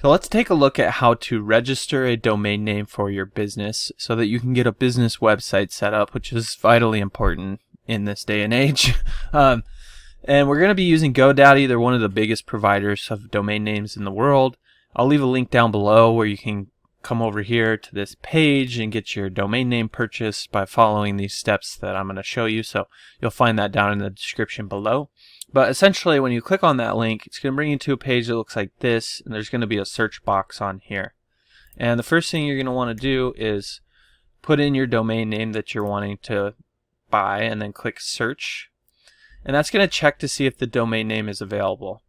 So let's take a look at how to register a domain name for your business so that you can get a business website set up, which is vitally important in this day and age. And we're going to be using GoDaddy. They're one of the biggest providers of domain names in the world. I'll leave a link down below where you can come over here to this page and get your domain name purchased by following these steps that I'm going to show you. So you'll find that down in the description below. But essentially, when you click on that link, it's going to bring you to a page that looks like this, and there's going to be a search box on here. And the first thing you're going to want to do is put in your domain name that you're wanting to buy, and then click search. And that's going to check to see if the domain name is available.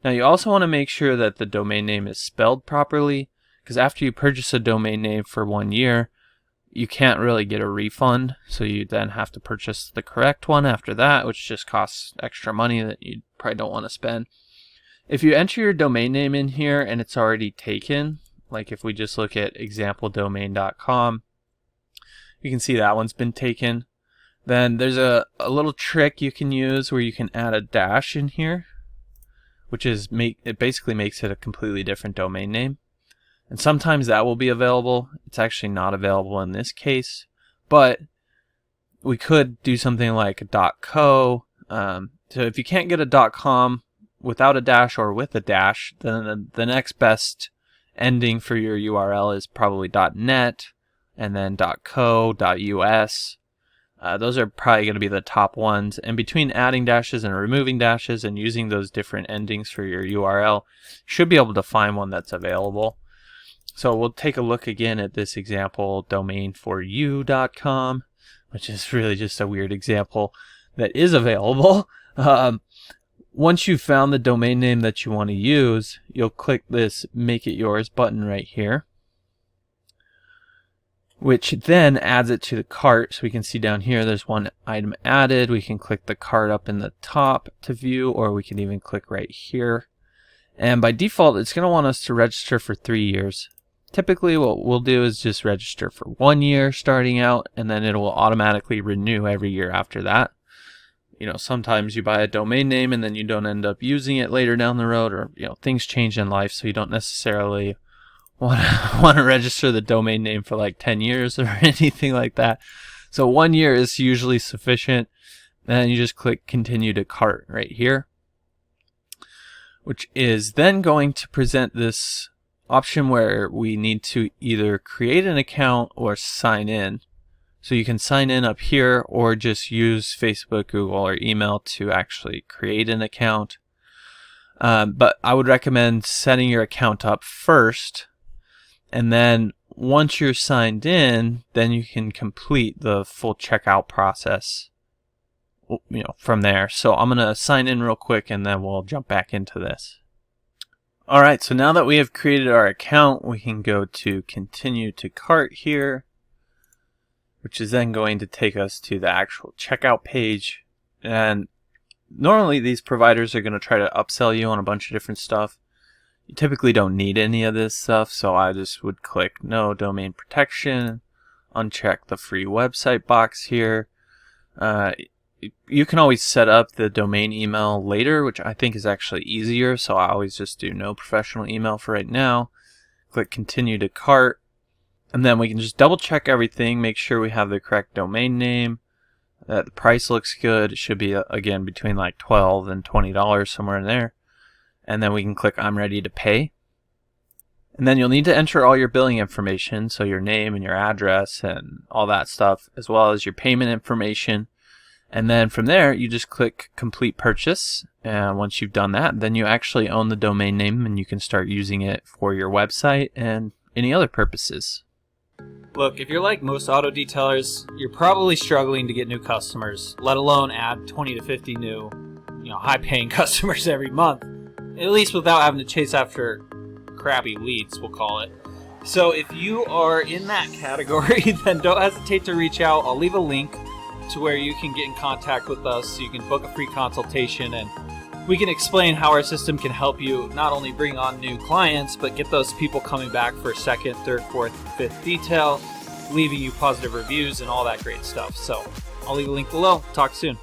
Now, you also want to make sure that the domain name is spelled properly, because after you purchase a domain name for 1 year, you can't really get a refund, so you then have to purchase the correct one after that, which just costs extra money that you probably don't want to spend. If you enter your domain name in here and it's already taken, like if we just look at exampledomain.com, you can see that one's been taken. Then there's a little trick you can use where you can add a dash in here, which is it basically makes it a completely different domain name. And sometimes that will be available. It's actually not available in this case, but we could do something like a .co. So if you can't get a .com without a dash or with a dash, then the next best ending for your URL is probably .net and then .co, .us. Those are probably going to be the top ones. And between adding dashes and removing dashes and using those different endings for your URL, you should be able to find one that's available. So we'll take a look again at this example, domainforyou.com, which is really just a weird example that is available. Once you've found the domain name that you want to use, you'll click this Make It Yours button right here, which then adds it to the cart. So we can see down here there's one item added. We can click the cart up in the top to view, or we can even click right here. And by default, it's going to want us to register for 3 years. Typically what we'll do is just register for 1 year starting out, and then it will automatically renew every year after that. You know, sometimes you buy a domain name and then you don't end up using it later down the road, or things change in life, so you don't necessarily want to register the domain name for like 10 years or anything like that. So 1 year is usually sufficient. Then you just click Continue to Cart right here, which is then going to present this option where we need to either create an account or sign in. So you can sign in up here or just use Facebook, Google, or email to actually create an account. But I would recommend setting your account up first, and then once you're signed in, then you can complete the full checkout process from there. So I'm going to sign in real quick and then we'll jump back into this. Alright, so now that we have created our account, we can go to Continue to Cart here, which is then going to take us to the actual checkout page. And normally these providers are going to try to upsell you on a bunch of different stuff. You typically don't need any of this stuff, so I just would click No Domain Protection, uncheck the free website box here. You can always set up the domain email later, which I think is actually easier, so I always just do no professional email for right now. Click Continue to Cart, and then we can just double check everything, make sure we have the correct domain name, that the price looks good. It should be, again, between like $12 and $20, somewhere in there. And then we can click I'm ready to pay. And then you'll need to enter all your billing information, so your name and your address and all that stuff, as well as your payment information. And then from there, you just click Complete Purchase. And once you've done that, then you actually own the domain name and you can start using it for your website and any other purposes. Look, if you're like most auto detailers, you're probably struggling to get new customers, let alone add 20 to 50 new, high-paying customers every month, at least without having to chase after crappy leads, we'll call it. So if you are in that category, then don't hesitate to reach out. I'll leave a link to where you can get in contact with us so you can book a free consultation, and we can explain how our system can help you not only bring on new clients, but get those people coming back for a second, third, fourth, fifth detail, leaving you positive reviews and all that great stuff. So I'll leave a link below. Talk soon.